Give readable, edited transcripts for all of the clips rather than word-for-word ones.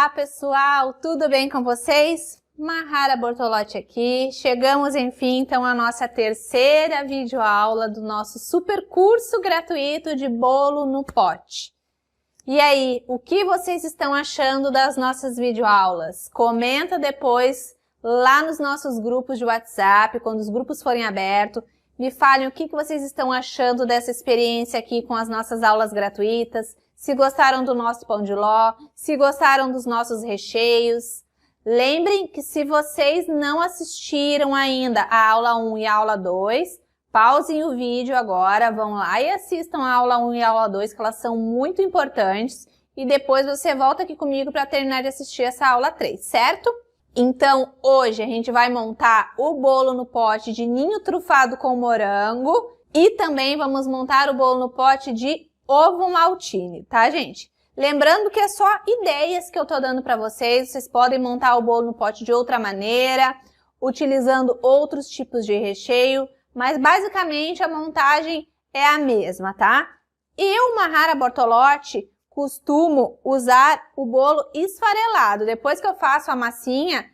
Olá, pessoal! Tudo bem com vocês? Mahara Bortolotti aqui. Chegamos, enfim, então, à nossa terceira videoaula do nosso super curso gratuito de bolo no pote. E aí, o que vocês estão achando das nossas videoaulas? Comenta depois lá nos nossos grupos de WhatsApp, quando os grupos forem abertos. Me falem o que vocês estão achando dessa experiência aqui com as nossas aulas gratuitas. Se gostaram do nosso pão de ló, se gostaram dos nossos recheios. Lembrem que se vocês não assistiram ainda a aula 1 e a aula 2, pausem o vídeo agora, vão lá e assistam a aula 1 e a aula 2, que elas são muito importantes. E depois você volta aqui comigo para terminar de assistir essa aula 3, certo? Então, hoje a gente vai montar o bolo no pote de ninho trufado com morango e também vamos montar o bolo no pote de ovo maltine, tá, gente? Lembrando que é só ideias que eu tô dando para vocês podem montar o bolo no pote de outra maneira, utilizando outros tipos de recheio, mas basicamente a montagem é a mesma, tá? Eu, Mahara Bortolotti, costumo usar o bolo esfarelado. Depois que eu faço a massinha,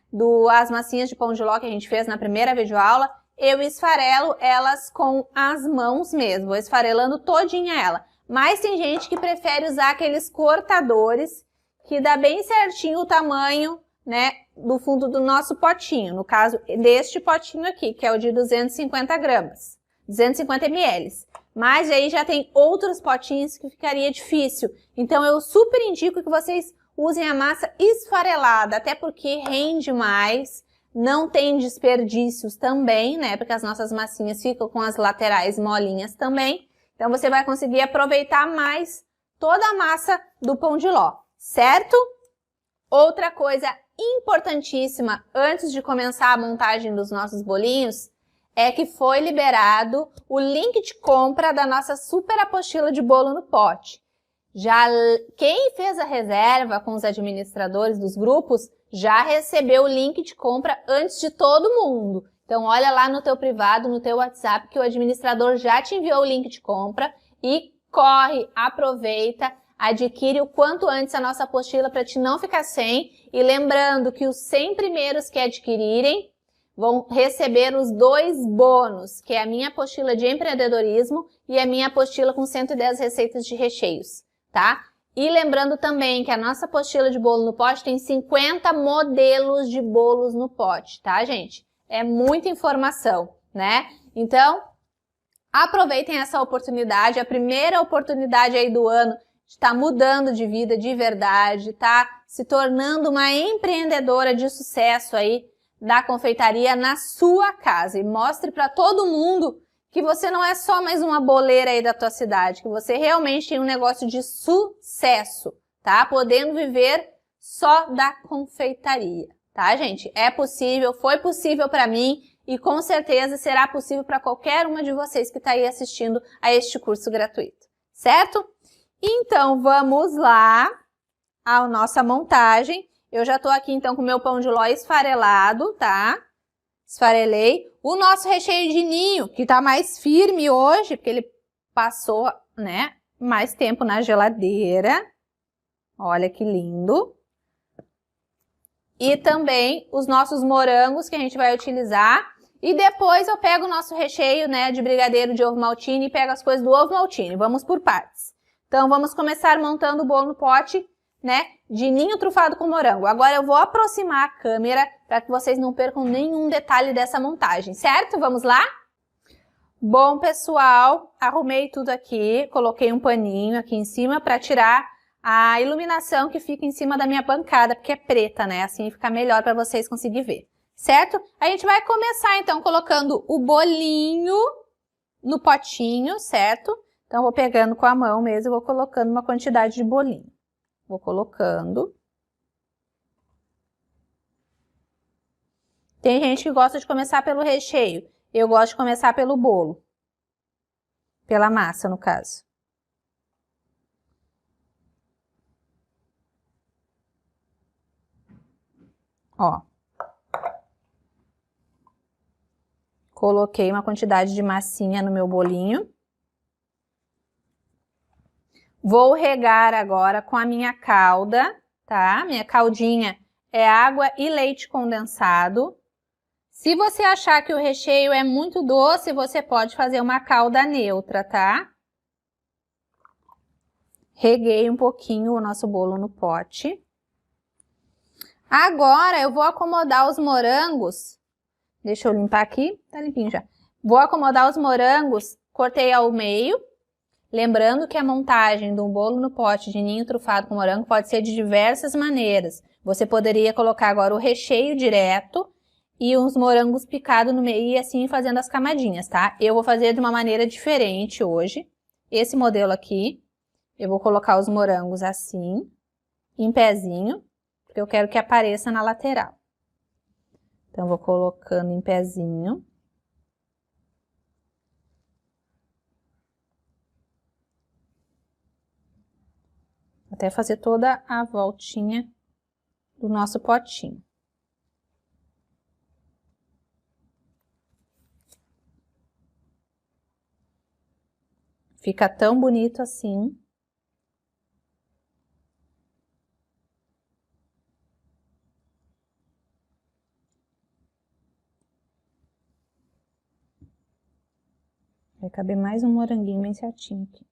as massinhas de pão de ló que a gente fez na primeira videoaula, eu esfarelo elas com as mãos mesmo, vou esfarelando todinha ela. Mas tem gente que prefere usar aqueles cortadores que dá bem certinho o tamanho, né, do fundo do nosso potinho. No caso deste potinho aqui, que é o de 250 gramas, 250 ml. Mas aí já tem outros potinhos que ficaria difícil. Então eu super indico que vocês usem a massa esfarelada, até porque rende mais, não tem desperdícios também, né, porque as nossas massinhas ficam com as laterais molinhas também. Então, você vai conseguir aproveitar mais toda a massa do pão de ló, certo? Outra coisa importantíssima antes de começar a montagem dos nossos bolinhos é que foi liberado o link de compra da nossa super apostila de bolo no pote. Já quem fez a reserva com os administradores dos grupos já recebeu o link de compra antes de todo mundo. Então, olha lá no teu privado, no teu WhatsApp, que o administrador já te enviou o link de compra e corre, aproveita, adquire o quanto antes a nossa apostila para te não ficar sem. E lembrando que os 100 primeiros que adquirirem vão receber os 2 bônus, que é a minha apostila de empreendedorismo e a minha apostila com 110 receitas de recheios, tá? E lembrando também que a nossa apostila de bolo no pote tem 50 modelos de bolos no pote, tá, gente? É muita informação, né? Então, aproveitem essa oportunidade, a primeira oportunidade aí do ano de estar mudando de vida de verdade, tá? Se tornando uma empreendedora de sucesso aí da confeitaria na sua casa. E mostre para todo mundo que você não é só mais uma boleira aí da tua cidade, que você realmente tem um negócio de sucesso, tá? Podendo viver só da confeitaria. Tá, gente? É possível, foi possível para mim e com certeza será possível para qualquer uma de vocês que está aí assistindo a este curso gratuito, certo? Então, vamos lá à nossa montagem. Eu já estou aqui, então, com o meu pão de ló esfarelado, tá? Esfarelei. O nosso recheio de ninho, que está mais firme hoje, porque ele passou, né, mais tempo na geladeira. Olha que lindo. E também os nossos morangos que a gente vai utilizar. E depois eu pego o nosso recheio, né, de brigadeiro de ovo maltine e pego as coisas do ovo maltine. Vamos por partes. Então, vamos começar montando o bolo no pote, né, de ninho trufado com morango. Agora eu vou aproximar a câmera para que vocês não percam nenhum detalhe dessa montagem, certo? Vamos lá? Bom, pessoal, arrumei tudo aqui, coloquei um paninho aqui em cima para tirar a iluminação que fica em cima da minha bancada, porque é preta, né? Assim fica melhor para vocês conseguirem ver, certo? A gente vai começar, então, colocando o bolinho no potinho, certo? Então, vou pegando com a mão mesmo e vou colocando uma quantidade de bolinho. Vou colocando. Tem gente que gosta de começar pelo recheio. Eu gosto de começar pelo bolo. Pela massa, no caso. Ó, coloquei uma quantidade de massinha no meu bolinho. Vou regar agora com a minha calda, tá? Minha caldinha é água e leite condensado. Se você achar que o recheio é muito doce, você pode fazer uma calda neutra, tá? Reguei um pouquinho o nosso bolo no pote. Agora eu vou acomodar os morangos. Deixa eu limpar aqui, tá limpinho já. Vou acomodar os morangos, cortei ao meio. Lembrando que a montagem de um bolo no pote de ninho trufado com morango pode ser de diversas maneiras. Você poderia colocar agora o recheio direto e uns morangos picados no meio e assim fazendo as camadinhas, tá? Eu vou fazer de uma maneira diferente hoje. Esse modelo aqui, eu vou colocar os morangos assim, em pezinho, porque eu quero que apareça na lateral. Então, vou colocando em pezinho. Até fazer toda a voltinha do nosso potinho. Fica tão bonito assim. Vai caber mais um moranguinho bem certinho aqui.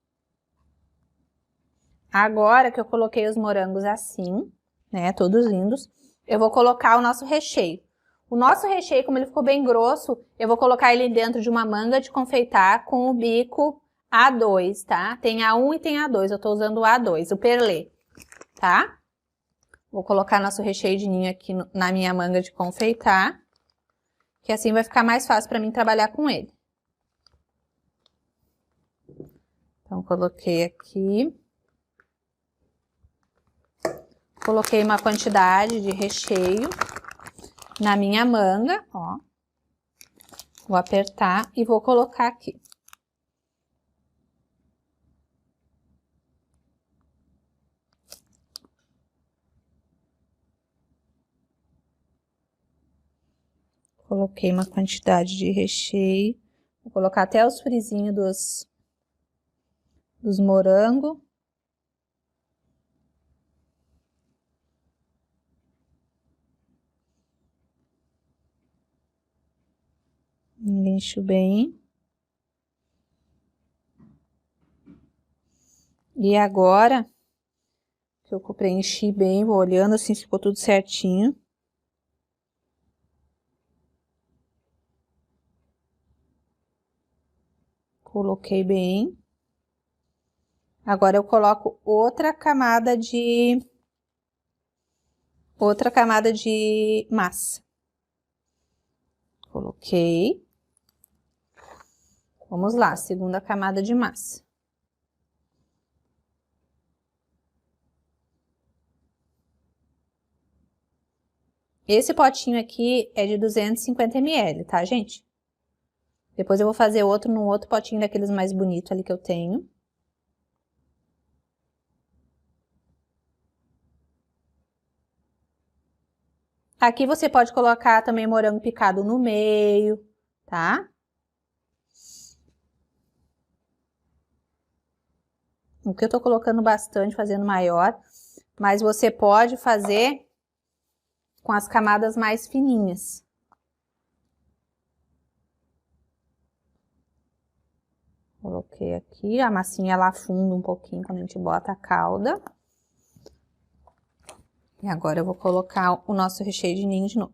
Agora que eu coloquei os morangos assim, né, todos lindos, eu vou colocar o nosso recheio. O nosso recheio, como ele ficou bem grosso, eu vou colocar ele dentro de uma manga de confeitar com o bico A2, tá? Tem A1 e tem A2, eu tô usando o A2, o perlê, tá? Vou colocar nosso recheio de ninho aqui na minha manga de confeitar, que assim vai ficar mais fácil pra mim trabalhar com ele. Então, coloquei aqui. Coloquei uma quantidade de recheio na minha manga, ó. Vou apertar e vou colocar aqui. Coloquei uma quantidade de recheio. Vou colocar até os frisinhos dos morangos. Encho bem. E agora, que eu preenchi bem, vou olhando assim se ficou tudo certinho. Coloquei bem. Agora eu coloco outra camada de massa. Coloquei. Vamos lá, segunda camada de massa. Esse potinho aqui é de 250 ml, tá, gente? Depois eu vou fazer outro num outro potinho daqueles mais bonitos ali que eu tenho. Aqui você pode colocar também morango picado no meio, tá? O que eu tô colocando bastante, fazendo maior, mas você pode fazer com as camadas mais fininhas. Coloquei aqui, a massinha ela afunda um pouquinho quando a gente bota a calda. E agora eu vou colocar o nosso recheio de ninho de novo.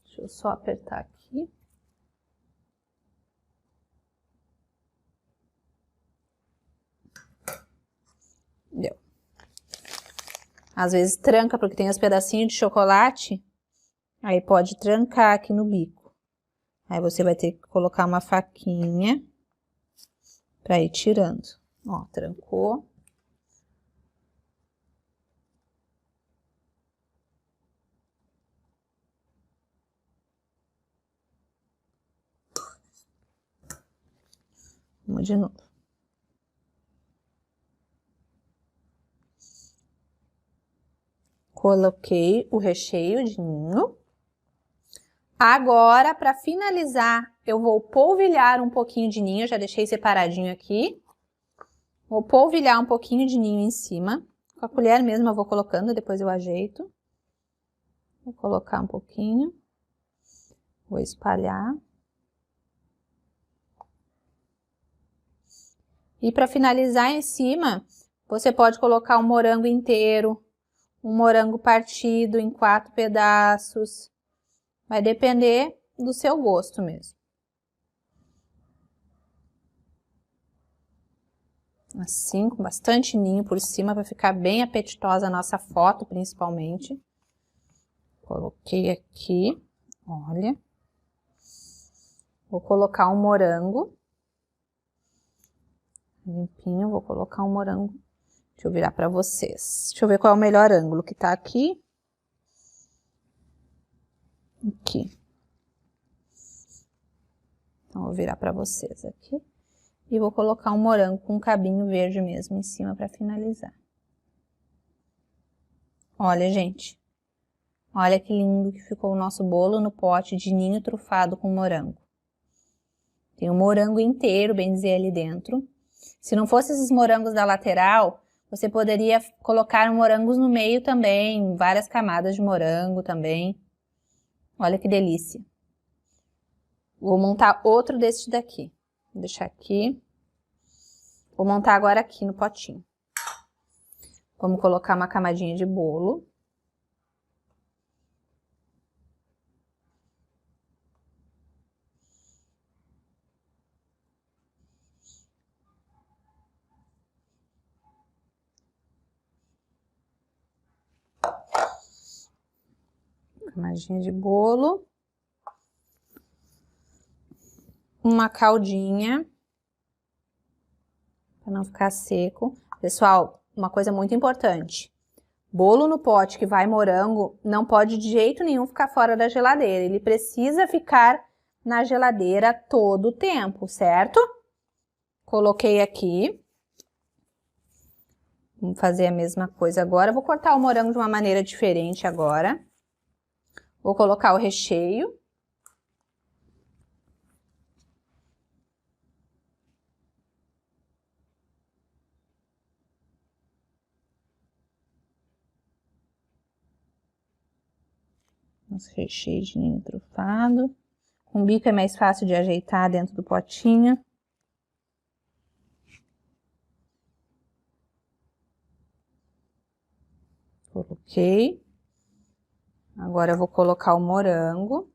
Deixa eu só apertar aqui. Deu. Às vezes tranca porque tem os pedacinhos de chocolate, aí pode trancar aqui no bico. Aí você vai ter que colocar uma faquinha pra ir tirando. Ó, trancou. Vamos de novo. Coloquei o recheio de ninho. Agora, para finalizar, eu vou polvilhar um pouquinho de ninho, eu já deixei separadinho aqui. Vou polvilhar um pouquinho de ninho em cima. Com a colher mesmo eu vou colocando, depois eu ajeito. Vou colocar um pouquinho. Vou espalhar. E para finalizar em cima, você pode colocar um morango inteiro, um morango partido em 4 pedaços. Vai depender do seu gosto mesmo. Assim, com bastante ninho por cima, para ficar bem apetitosa a nossa foto, principalmente. Coloquei aqui, olha. Vou colocar um morango. Limpinho, vou colocar um morango. Deixa eu virar para vocês. Deixa eu ver qual é o melhor ângulo que tá aqui. Aqui. Então, vou virar para vocês aqui. E vou colocar um morango com um cabinho verde mesmo em cima para finalizar. Olha, gente. Olha que lindo que ficou o nosso bolo no pote de ninho trufado com morango. Tem um morango inteiro, bem dizer, ali dentro. Se não fosse esses morangos da lateral, você poderia colocar morangos no meio também, várias camadas de morango também. Olha que delícia. Vou montar outro desse daqui. Vou deixar aqui. Vou montar agora aqui no potinho. Vamos colocar uma camadinha de bolo. Camadinha de bolo. Uma caldinha. Para não ficar seco. Pessoal, uma coisa muito importante. Bolo no pote que vai morango não pode de jeito nenhum ficar fora da geladeira. Ele precisa ficar na geladeira todo o tempo, certo? Coloquei aqui. Vamos fazer a mesma coisa agora. Vou cortar o morango de uma maneira diferente agora. Vou colocar o recheio. Nosso recheio de ninho trufado. Com bico é mais fácil de ajeitar dentro do potinho. Coloquei. Agora eu vou colocar o morango.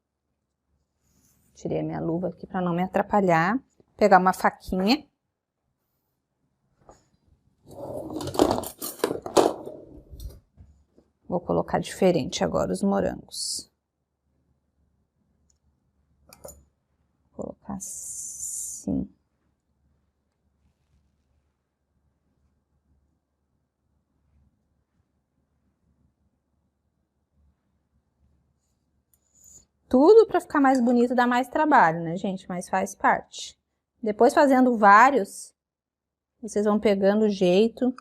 Tirei a minha luva aqui para não me atrapalhar. Vou pegar uma faquinha. Vou colocar diferente agora os morangos. Vou colocar assim. Tudo para ficar mais bonito dá mais trabalho, né, gente? Mas faz parte. Depois fazendo vários, vocês vão pegando o jeito.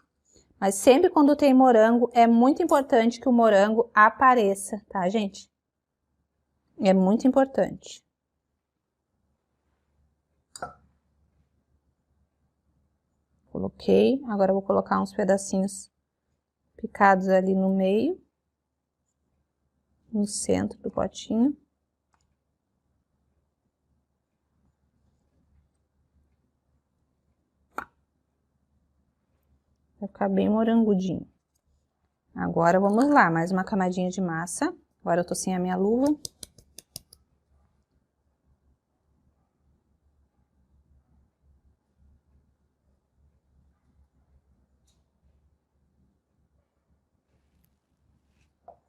Mas sempre quando tem morango, é muito importante que o morango apareça, tá, gente? É muito importante. Coloquei. Agora eu vou colocar uns pedacinhos picados ali no meio. No centro do potinho. Vai ficar bem morangudinho. Agora vamos lá, mais uma camadinha de massa. Agora eu tô sem a minha luva.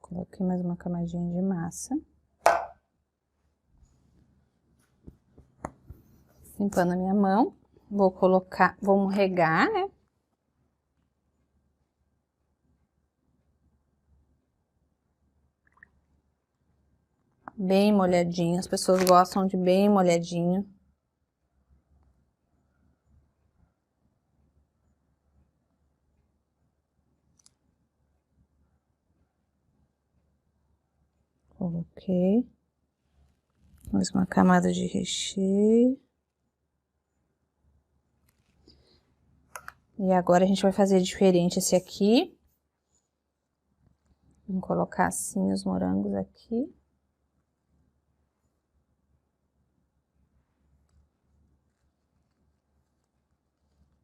Coloquei mais uma camadinha de massa. Limpando a minha mão. Vou colocar, vamos regar, né? Bem molhadinho, as pessoas gostam de bem molhadinho. Coloquei. Mais uma camada de recheio. E agora a gente vai fazer diferente esse aqui. Vamos colocar assim os morangos aqui.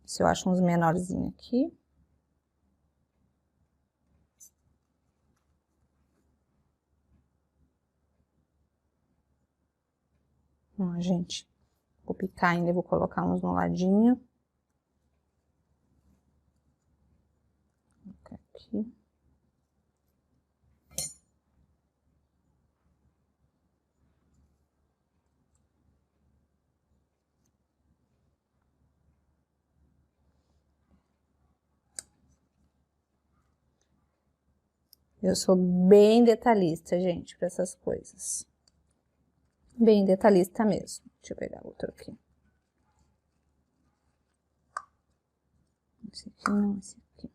Se eu acho uns menorzinhos aqui. Ó, gente, vou picar ainda e vou colocar uns no ladinho. Vou colocar aqui. Eu sou bem detalhista, gente, para essas coisas. Bem detalhista mesmo. Deixa eu pegar outro aqui. Esse aqui não, esse aqui.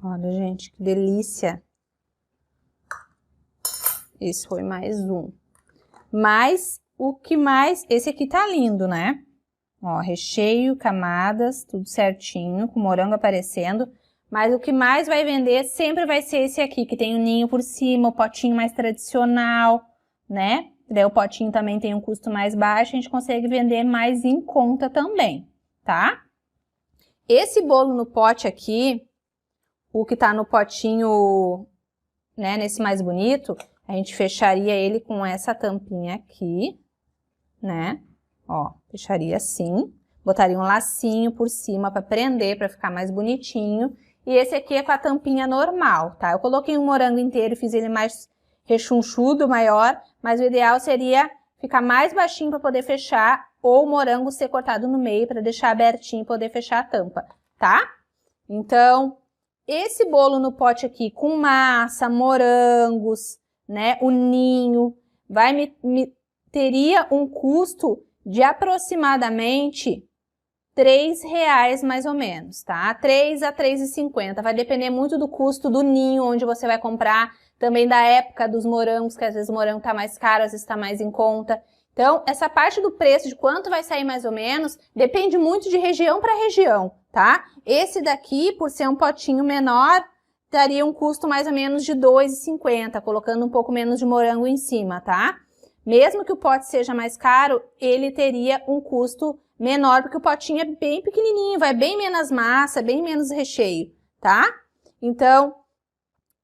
Olha, gente, que delícia. Esse foi mais um. Mas o que mais... Esse aqui tá lindo, né? Ó, recheio, camadas, tudo certinho, com morango aparecendo. Mas o que mais vai vender sempre vai ser esse aqui, que tem o ninho por cima, o potinho mais tradicional, né? Daí o potinho também tem um custo mais baixo, a gente consegue vender mais em conta também, tá? Esse bolo no pote aqui, o que tá no potinho, né, nesse mais bonito... A gente fecharia ele com essa tampinha aqui, né? Ó, fecharia assim. Botaria um lacinho por cima para prender, para ficar mais bonitinho. E esse aqui é com a tampinha normal, tá? Eu coloquei um morango inteiro e fiz ele mais rechonchudo, maior. Mas o ideal seria ficar mais baixinho para poder fechar. Ou o morango ser cortado no meio para deixar abertinho e poder fechar a tampa, tá? Então, esse bolo no pote aqui com massa, morangos... né, o ninho, teria um custo de aproximadamente R$3 mais ou menos, tá? 3 a 3,50, vai depender muito do custo do ninho, onde você vai comprar, também da época dos morangos, que às vezes o morango tá mais caro, às vezes tá mais em conta. Então, essa parte do preço, de quanto vai sair mais ou menos, depende muito de região para região, tá? Esse daqui, por ser um potinho menor, daria um custo mais ou menos de R$2,50, colocando um pouco menos de morango em cima, tá? Mesmo que o pote seja mais caro, ele teria um custo menor, porque o potinho é bem pequenininho, vai bem menos massa, bem menos recheio, tá? Então,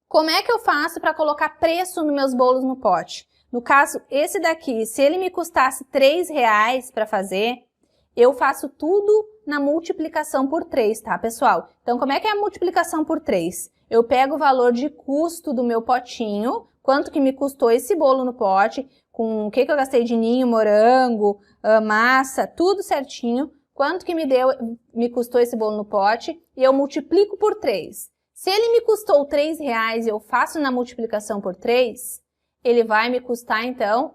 como é que eu faço para colocar preço nos meus bolos no pote? No caso, esse daqui, se ele me custasse R$3 para fazer, eu faço tudo na multiplicação por 3, tá, pessoal? Então, como é que é a multiplicação por 3? Eu pego o valor de custo do meu potinho, quanto que me custou esse bolo no pote, com o que eu gastei de ninho, morango, massa, tudo certinho, quanto que me custou esse bolo no pote, e eu multiplico por 3. Se ele me custou R$3 e eu faço na multiplicação por 3, ele vai me custar, então,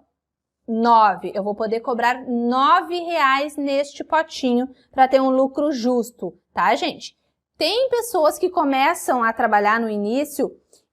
9. Eu vou poder cobrar R$9 neste potinho para ter um lucro justo, tá, gente? Tem pessoas que começam a trabalhar no início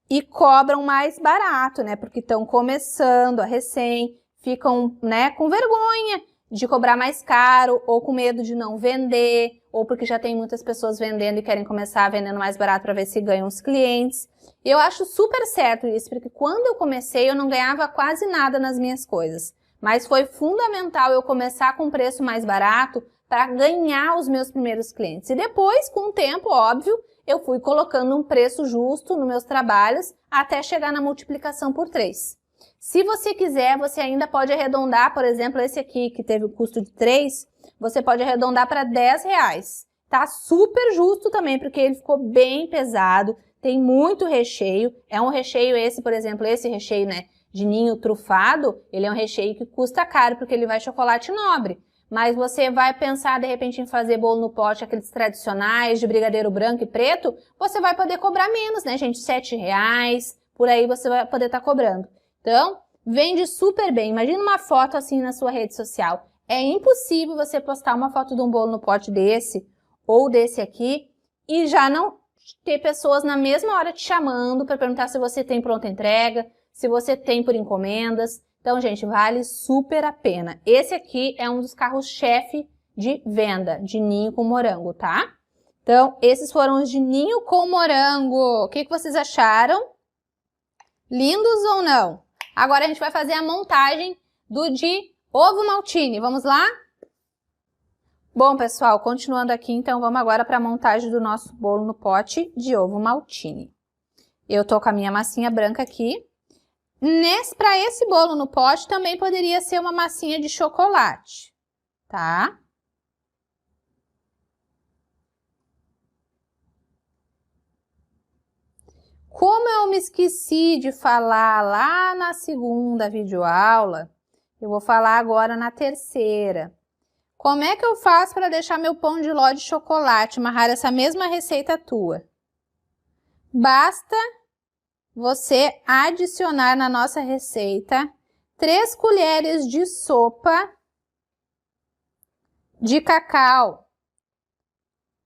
e cobram mais barato, né? Porque estão começando a recém, ficam, né, com vergonha de cobrar mais caro ou com medo de não vender, ou porque já tem muitas pessoas vendendo e querem começar vendendo mais barato para ver se ganham os clientes. E eu acho super certo isso, porque quando eu comecei eu não ganhava quase nada nas minhas coisas. Mas foi fundamental eu começar com um preço mais barato para ganhar os meus primeiros clientes. E depois, com o tempo, óbvio, eu fui colocando um preço justo nos meus trabalhos até chegar na multiplicação por 3. Se você quiser, você ainda pode arredondar, por exemplo, esse aqui que teve o custo de 3, você pode arredondar para R$10. Tá super justo também, porque ele ficou bem pesado, tem muito recheio. É um recheio esse, por exemplo, esse recheio, né, de ninho trufado, ele é um recheio que custa caro, porque ele vai chocolate nobre. Mas você vai pensar, de repente, em fazer bolo no pote, aqueles tradicionais, de brigadeiro branco e preto, você vai poder cobrar menos, né, gente? R$7, por aí você vai poder estar cobrando. Então, vende super bem. Imagina uma foto assim na sua rede social. É impossível você postar uma foto de um bolo no pote desse, ou desse aqui, e já não ter pessoas na mesma hora te chamando para perguntar se você tem pronta entrega, se você tem por encomendas. Então, gente, vale super a pena. Esse aqui é um dos carros-chefe de venda de ninho com morango, tá? Então, esses foram os de ninho com morango. O que vocês acharam? Lindos ou não? Agora a gente vai fazer a montagem do de ovo maltine. Vamos lá? Bom, pessoal, continuando aqui, então vamos agora para a montagem do nosso bolo no pote de ovo maltine. Eu tô com a minha massinha branca aqui. Para esse bolo no pote também poderia ser uma massinha de chocolate, tá? Como eu me esqueci de falar lá na segunda videoaula, eu vou falar agora na terceira. Como é que eu faço para deixar meu pão de ló de chocolate, Mahara, essa mesma receita tua? Basta você adicionar na nossa receita 3 colheres de sopa de cacau,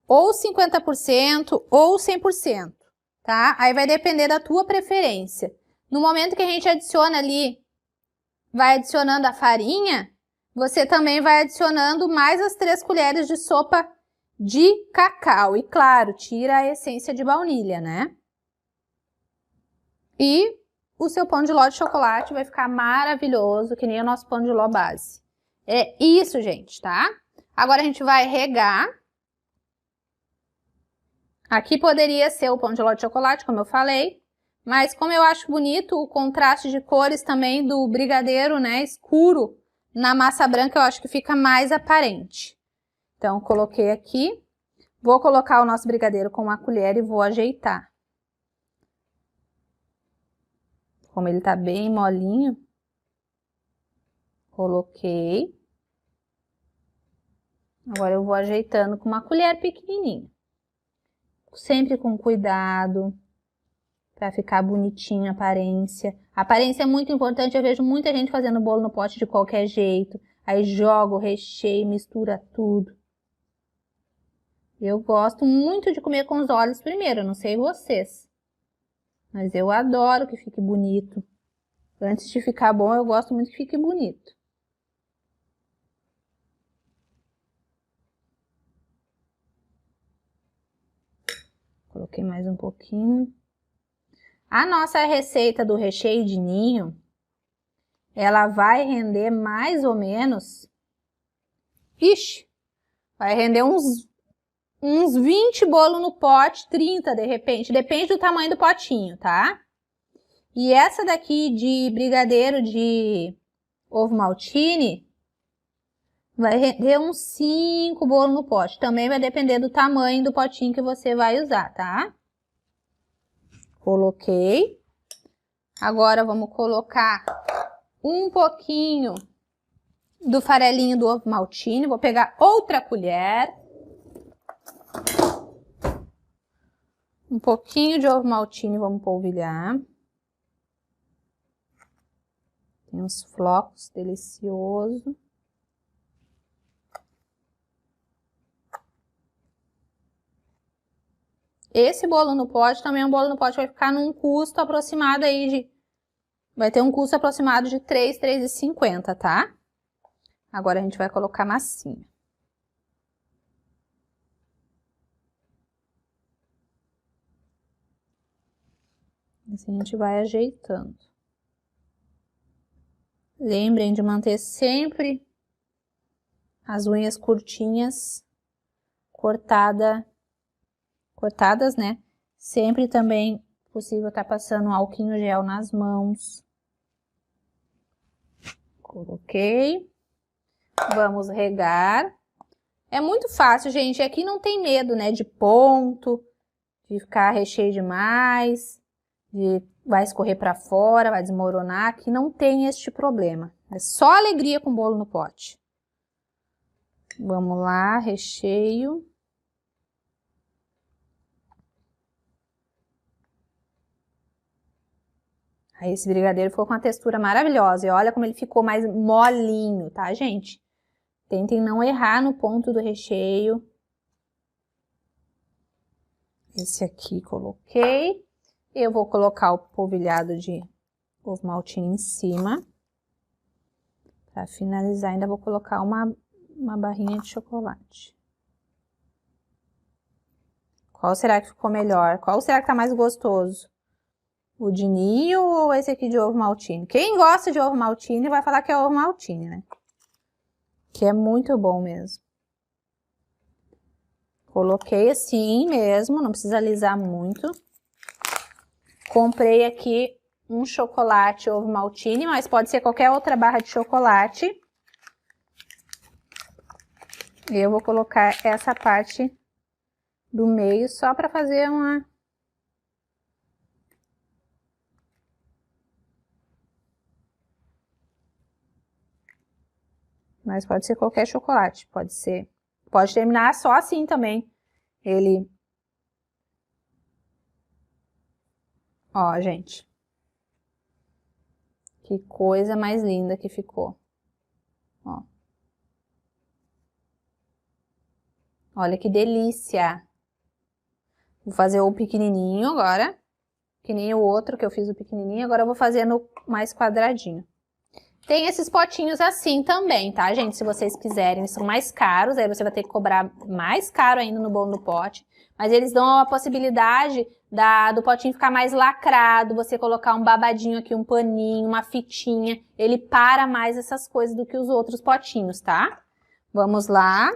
ou 50% ou 100%, tá? Aí vai depender da tua preferência. No momento que a gente adiciona ali, vai adicionando a farinha, você também vai adicionando mais as 3 colheres de sopa de cacau. E claro, tira a essência de baunilha, né? E o seu pão de ló de chocolate vai ficar maravilhoso, que nem o nosso pão de ló base. É isso, gente, tá? Agora a gente vai regar. Aqui poderia ser o pão de ló de chocolate, como eu falei. Mas como eu acho bonito o contraste de cores também do brigadeiro, né, escuro, na massa branca, eu acho que fica mais aparente. Então, coloquei aqui. Vou colocar o nosso brigadeiro com uma colher e vou ajeitar. Como ele tá bem molinho, coloquei. Agora eu vou ajeitando com uma colher pequenininha. Sempre com cuidado, para ficar bonitinha a aparência. A aparência é muito importante, eu vejo muita gente fazendo bolo no pote de qualquer jeito. Aí joga o recheio, mistura tudo. Eu gosto muito de comer com os olhos primeiro, não sei vocês. Mas eu adoro que fique bonito. Antes de ficar bom, eu gosto muito que fique bonito. Coloquei mais um pouquinho. A nossa receita do recheio de ninho, ela vai render mais ou menos... Ixi! Vai render uns 20 bolos no pote, 30 de repente, depende do tamanho do potinho, tá? E essa daqui de brigadeiro de ovo maltine vai render uns 5 bolos no pote. Também vai depender do tamanho do potinho que você vai usar, tá? Coloquei. Agora vamos colocar um pouquinho do farelinho do ovo maltine. Vou pegar outra colher. Um pouquinho de ovo maltine, vamos polvilhar. Tem uns flocos deliciosos. Esse bolo no pote também é um bolo no pote, vai ficar num custo aproximado aí de... Vai ter um custo aproximado de R$3,50, tá? Agora a gente vai colocar massinha. Assim a gente vai ajeitando. Lembrem de manter sempre as unhas curtinhas, cortadas, né? Sempre também possível estar passando um alquinho gel nas mãos. Coloquei. Vamos regar. É muito fácil, gente. Aqui não tem medo, né? De ponto, de ficar recheio demais, vai escorrer para fora, vai desmoronar. Aqui não tem este problema. É só alegria com bolo no pote. Vamos lá, recheio. Aí esse brigadeiro ficou com uma textura maravilhosa. E olha como ele ficou mais molinho, tá, gente? Tentem não errar no ponto do recheio. Esse aqui coloquei. Eu vou colocar o polvilhado de ovo maltine em cima. Para finalizar, ainda vou colocar uma barrinha de chocolate. Qual será que ficou melhor? Qual será que tá mais gostoso? O de ninho ou esse aqui de ovo maltine? Quem gosta de ovo maltine vai falar que é ovo maltine, né? Que é muito bom mesmo. Coloquei assim mesmo, não precisa alisar muito. Comprei aqui um chocolate ovo maltine, mas pode ser qualquer outra barra de chocolate. E eu vou colocar essa parte do meio só para fazer uma... Mas pode ser qualquer chocolate, pode ser... Pode terminar só assim também. Ele... Ó, gente. Que coisa mais linda que ficou. Ó. Olha que delícia. Vou fazer o pequenininho agora. Que nem o outro que eu fiz o pequenininho. Agora eu vou fazer no mais quadradinho. Tem esses potinhos assim também, tá, gente? Se vocês quiserem, eles são mais caros. Aí você vai ter que cobrar mais caro ainda no bolo do pote. Mas eles dão a possibilidade do potinho ficar mais lacrado, você colocar um babadinho aqui, um paninho, uma fitinha. Ele para mais essas coisas do que os outros potinhos, tá? Vamos lá.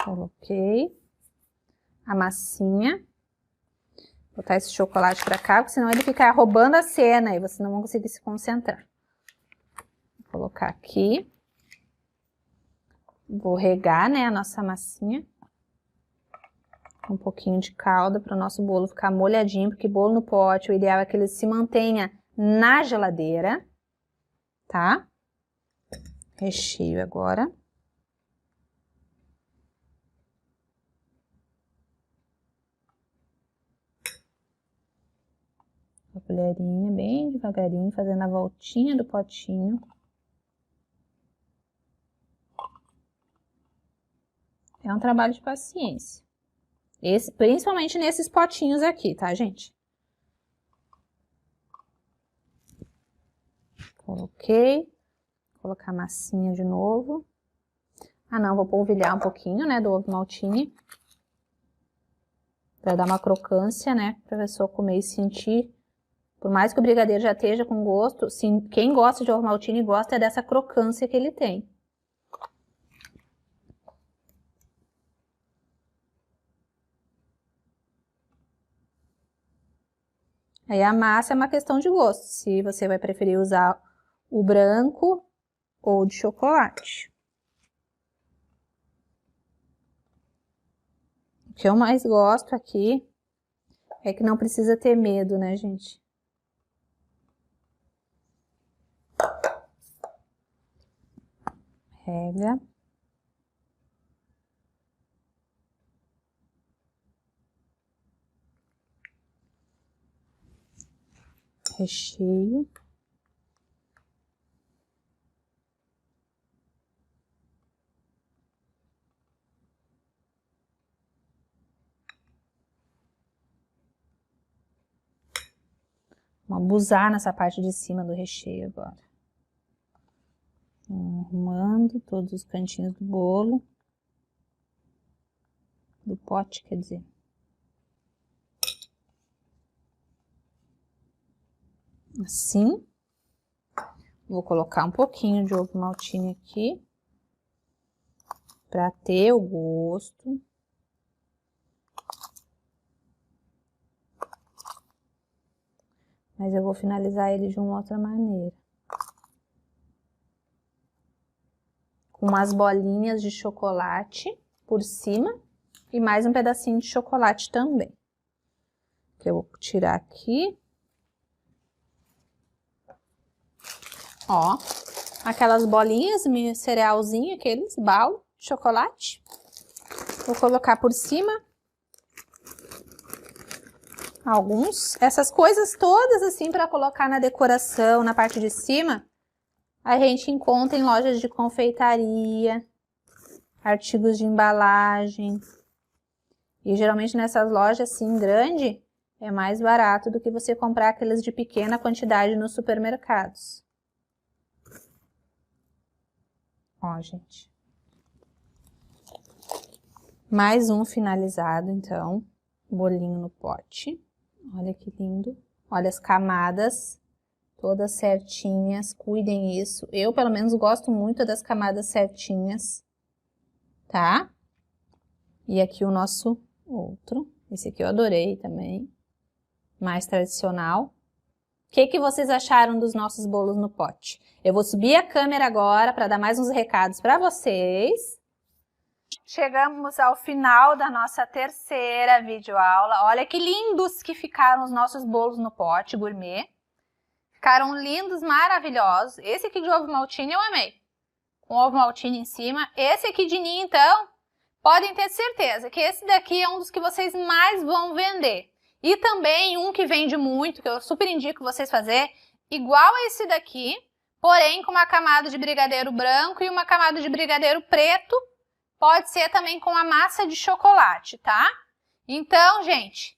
Coloquei a massinha. Vou botar esse chocolate pra cá, porque senão ele fica roubando a cena e vocês não vão conseguir se concentrar. Vou colocar aqui. Vou regar, né, a nossa massinha. Um pouquinho de calda para o nosso bolo ficar molhadinho, porque bolo no pote, o ideal é que ele se mantenha na geladeira, tá? Recheio agora. A colherinha bem devagarinho, fazendo a voltinha do potinho. É um trabalho de paciência. Principalmente nesses potinhos aqui, tá, gente? Coloquei. Vou colocar a massinha de novo. Ah, não, vou polvilhar um pouquinho, né, do ovo maltine. Pra dar uma crocância, né, pra pessoa comer e sentir. Por mais que o brigadeiro já esteja com gosto, sim, quem gosta de ovo maltine gosta dessa crocância que ele tem. Aí a massa é uma questão de gosto, se você vai preferir usar o branco ou de chocolate. O que eu mais gosto aqui é que não precisa ter medo, né, gente? Rega. Recheio. Vamos abusar nessa parte de cima do recheio agora. Arrumando todos os cantinhos do bolo. Do pote, quer dizer. Assim. Vou colocar um pouquinho de ovo maltine aqui. Pra ter o gosto. Mas eu vou finalizar ele de uma outra maneira. Com umas bolinhas de chocolate por cima. E mais um pedacinho de chocolate também. Que eu vou tirar aqui. Ó, aquelas bolinhas, cerealzinho, aqueles bal de chocolate. Vou colocar por cima. Alguns. Essas coisas todas assim para colocar na decoração, na parte de cima. a gente encontra em lojas de confeitaria, artigos de embalagem. E geralmente nessas lojas assim grande, é mais barato do que você comprar aqueles de pequena quantidade nos supermercados. Ó, gente. Mais um finalizado, então. Bolinho no pote. Olha que lindo. Olha as camadas. Todas certinhas. Cuidem isso. Eu, pelo menos, gosto muito das camadas certinhas. Tá? E aqui o nosso outro. Esse aqui eu adorei também. Mais tradicional. O que vocês acharam dos nossos bolos no pote? Eu vou subir a câmera agora para dar mais uns recados para vocês. Chegamos ao final da nossa terceira videoaula. Olha que lindos que ficaram os nossos bolos no pote gourmet. Ficaram lindos, maravilhosos. Esse aqui de ovo maltine eu amei. Com ovo maltine em cima. Esse aqui de ninho, então, podem ter certeza que esse daqui é um dos que vocês mais vão vender. E também um que vende muito, que eu super indico vocês fazer, igual a esse daqui, porém com uma camada de brigadeiro branco e uma camada de brigadeiro preto. Pode ser também com a massa de chocolate, tá? Então, gente,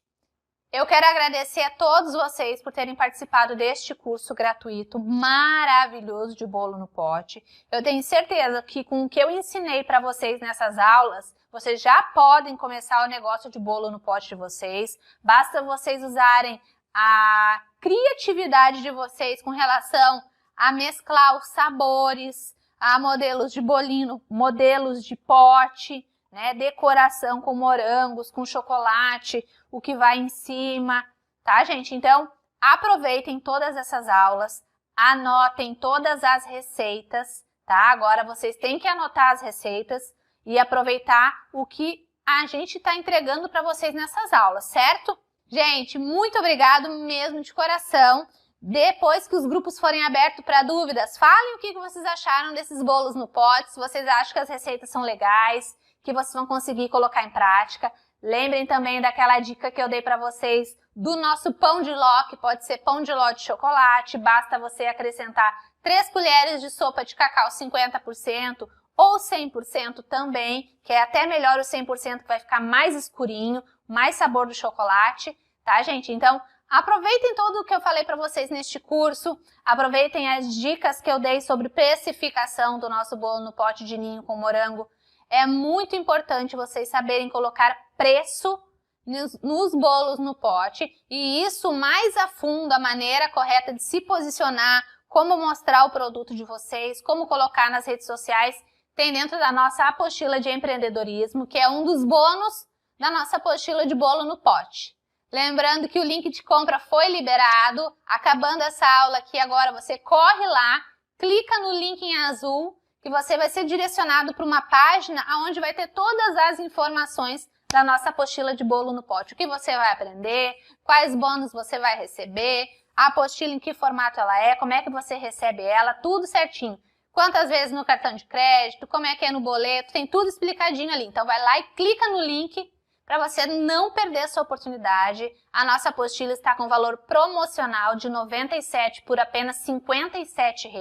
eu quero agradecer a todos vocês por terem participado deste curso gratuito maravilhoso de bolo no pote. Eu tenho certeza que com o que eu ensinei para vocês nessas aulas, vocês já podem começar o negócio de bolo no pote de vocês. Basta vocês usarem a criatividade de vocês com relação a mesclar os sabores, a modelos de bolinho, modelos de pote, né? Decoração com morangos, com chocolate, o que vai em cima, tá, gente? Então, aproveitem todas essas aulas, anotem todas as receitas, tá? Agora vocês têm que anotar as receitas e aproveitar o que a gente está entregando para vocês nessas aulas, certo? Gente, muito obrigado mesmo de coração. Depois que os grupos forem abertos para dúvidas, falem o que vocês acharam desses bolos no pote, se vocês acham que as receitas são legais, que vocês vão conseguir colocar em prática. Lembrem também daquela dica que eu dei para vocês do nosso pão de ló, que pode ser pão de ló de chocolate, basta você acrescentar 3 colheres de sopa de cacau 50% ou 100% também, que é até melhor o 100%, que vai ficar mais escurinho, mais sabor do chocolate, tá, gente? Então, aproveitem tudo o que eu falei para vocês neste curso, aproveitem as dicas que eu dei sobre precificação do nosso bolo no pote de ninho com morango. É muito importante vocês saberem colocar preço nos bolos no pote e isso mais a fundo, a maneira correta de se posicionar, como mostrar o produto de vocês, como colocar nas redes sociais, tem dentro da nossa apostila de empreendedorismo, que é um dos bônus da nossa apostila de bolo no pote. Lembrando que o link de compra foi liberado, acabando essa aula aqui agora você corre lá, clica no link em azul, que você vai ser direcionado para uma página onde vai ter todas as informações da nossa apostila de bolo no pote. O que você vai aprender, quais bônus você vai receber, a apostila em que formato ela é, como é que você recebe ela, tudo certinho. Quantas vezes no cartão de crédito, como é que é no boleto, tem tudo explicadinho ali. Então vai lá e clica no link para você não perder essa oportunidade. A nossa apostila está com valor promocional de R$ 97 por apenas R$ 57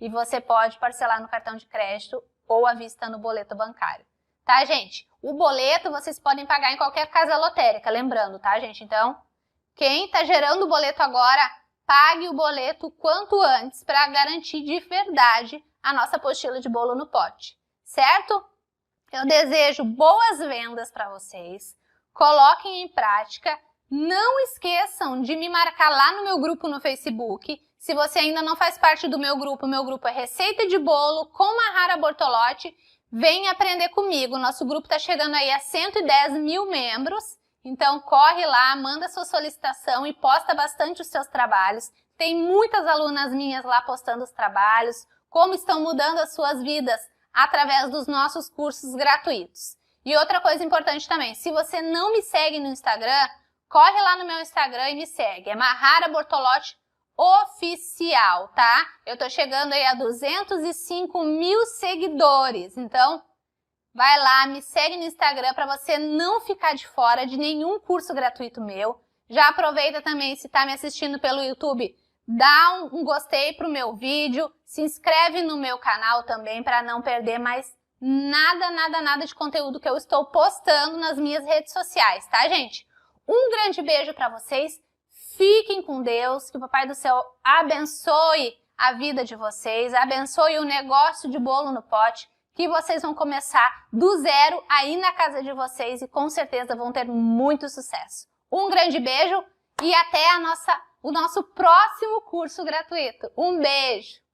e você pode parcelar no cartão de crédito ou à vista no boleto bancário. Tá, gente? O boleto vocês podem pagar em qualquer casa lotérica, lembrando, tá, gente? Então, quem está gerando o boleto agora, pague o boleto o quanto antes para garantir de verdade a nossa apostila de bolo no pote, certo? Eu desejo boas vendas para vocês, coloquem em prática, não esqueçam de me marcar lá no meu grupo no Facebook. Se você ainda não faz parte do meu grupo é Receita de Bolo com Mahara Bortolotti, vem aprender comigo. Nosso grupo está chegando aí a 110 mil membros, então corre lá, manda sua solicitação e posta bastante os seus trabalhos. Tem muitas alunas minhas lá postando os trabalhos, como estão mudando as suas vidas através dos nossos cursos gratuitos. E outra coisa importante também, se você não me segue no Instagram, corre lá no meu Instagram e me segue, é Mahara Bortolotti Oficial, tá? Eu tô chegando aí a 205 mil seguidores, então vai lá, me segue no Instagram para você não ficar de fora de nenhum curso gratuito meu. Já aproveita também, se tá me assistindo pelo YouTube, dá um gostei pro meu vídeo, Se inscreve no meu canal também para não perder mais nada de conteúdo que eu estou postando nas minhas redes sociais, tá, gente? Um grande beijo para vocês. Fiquem com Deus, que o Papai do Céu abençoe a vida de vocês, abençoe o negócio de bolo no pote, que vocês vão começar do zero aí na casa de vocês e com certeza vão ter muito sucesso. Um grande beijo e até o nosso próximo curso gratuito. Um beijo!